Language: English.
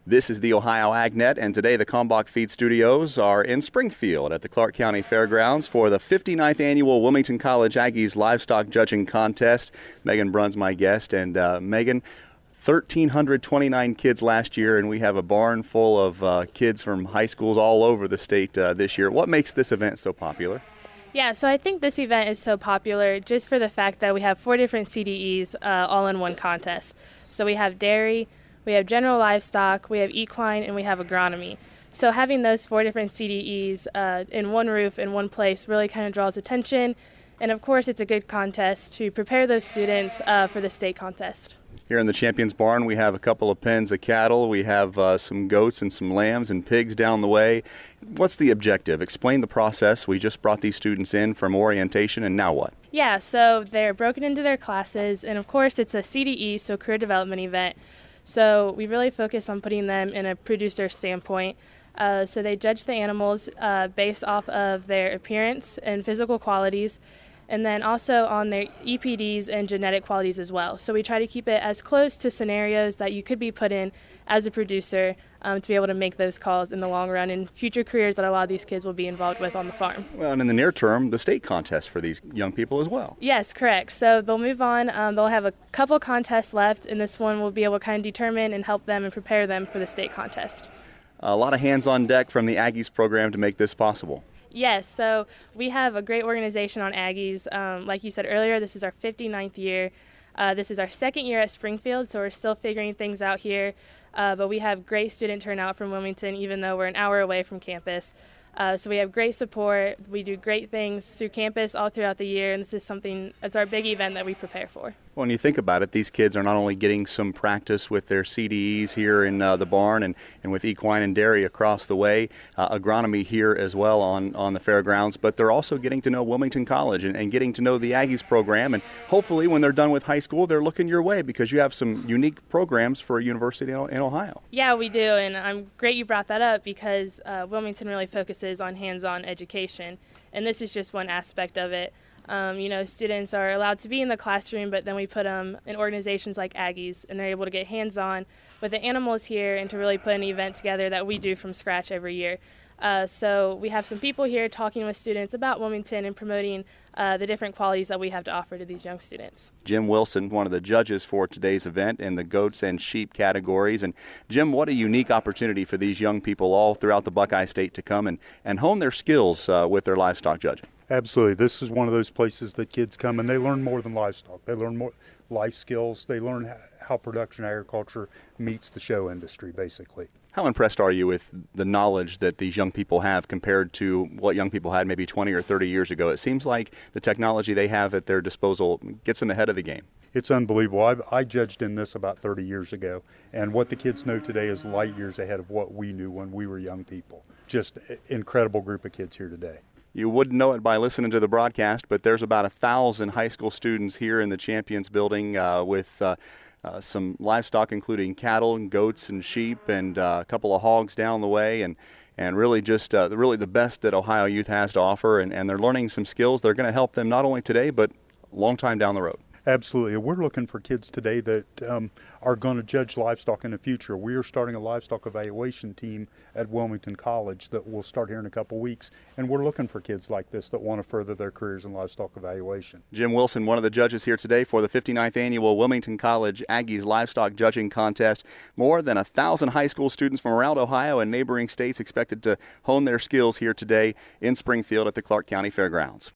This is the Ohio AgNet, and today the Kalmbach Feed Studios are in Springfield at the Clark County Fairgrounds for the 59th Annual Wilmington College Aggies Livestock Judging Contest. Meghan Brun's my guest, and Meghan, 1,329 kids last year, and we have a barn full of kids from high schools all over the state this year. What makes this event so popular? Yeah, so I think this event is so popular just for the fact that we have 4 different CDEs all in one contest. So we have dairy, we have general livestock, we have equine, and we have agronomy. So having those 4 different CDEs in one roof, in one place, really kind of draws attention. And of course, it's a good contest to prepare those students for the state contest. Here in the Champions Barn, we have a couple of pens of cattle. We have some goats and some lambs and pigs down the way. What's the objective? Explain the process. We just brought these students in from orientation, and now what? Yeah, so they're broken into their classes, and of course, it's a CDE, so career development event. So we really focus on putting them in a producer standpoint. So they judge the animals based off of their appearance and physical qualities, and then also on their EPDs and genetic qualities as well. So we try to keep it as close to scenarios that you could be put in as a producer to be able to make those calls in the long run and future careers that a lot of these kids will be involved with on the farm. Well, and in the near term, the state contest for these young people as well. Yes, correct. So they'll move on. They'll have a couple contests left, and this one will be able to kind of determine and help them and prepare them for the state contest. A lot of hands on deck from the Aggies program to make this possible. Yes, so we have a great organization on Aggies. Like you said earlier, this is our 59th year. This is our 2nd year at Springfield, so we're still figuring things out here. But we have great student turnout from Wilmington, even though we're an hour away from campus. So we have great support. We do great things through campus all throughout the year, and this is something that's our big event that we prepare for. When you think about it, these kids are not only getting some practice with their CDEs here in the barn and with equine and dairy across the way, agronomy here as well on the fairgrounds, but they're also getting to know Wilmington College and getting to know the Aggies program. And hopefully when they're done with high school, they're looking your way because you have some unique programs for a university in Ohio. Yeah, we do, and I'm great you brought that up because Wilmington really focuses on hands-on education, and this is just one aspect of it. Students are allowed to be in the classroom, but then we put them in organizations like Aggies, and they're able to get hands-on with the animals here and to really put an event together that we do from scratch every year. So we have some people here talking with students about Wilmington and promoting the different qualities that we have to offer to these young students. Jim Wilson, one of the judges for today's event in the goats and sheep categories. And Jim, what a unique opportunity for these young people all throughout the Buckeye State to come and hone their skills with their livestock judging. Absolutely. This is one of those places that kids come and they learn more than livestock. They learn more life skills. They learn how production agriculture meets the show industry, basically. How impressed are you with the knowledge that these young people have compared to what young people had maybe 20 or 30 years ago? It seems like the technology they have at their disposal gets them ahead of the game. It's unbelievable. I judged in this about 30 years ago, and what the kids know today is light years ahead of what we knew when we were young people. Just an incredible group of kids here today. You wouldn't know it by listening to the broadcast, but there's about 1,000 high school students here in the Champions building with some livestock, including cattle and goats and sheep and a couple of hogs down the way, and really just really the best that Ohio youth has to offer, and they're learning some skills that are going to help them not only today but a long time down the road. Absolutely. We're looking for kids today that are going to judge livestock in the future. We are starting a livestock evaluation team at Wilmington College that will start here in a couple weeks, and we're looking for kids like this that want to further their careers in livestock evaluation. Jim Wilson, one of the judges here today for the 59th Annual Wilmington College Aggies Livestock Judging Contest. More than 1,000 high school students from around Ohio and neighboring states expected to hone their skills here today in Springfield at the Clark County Fairgrounds.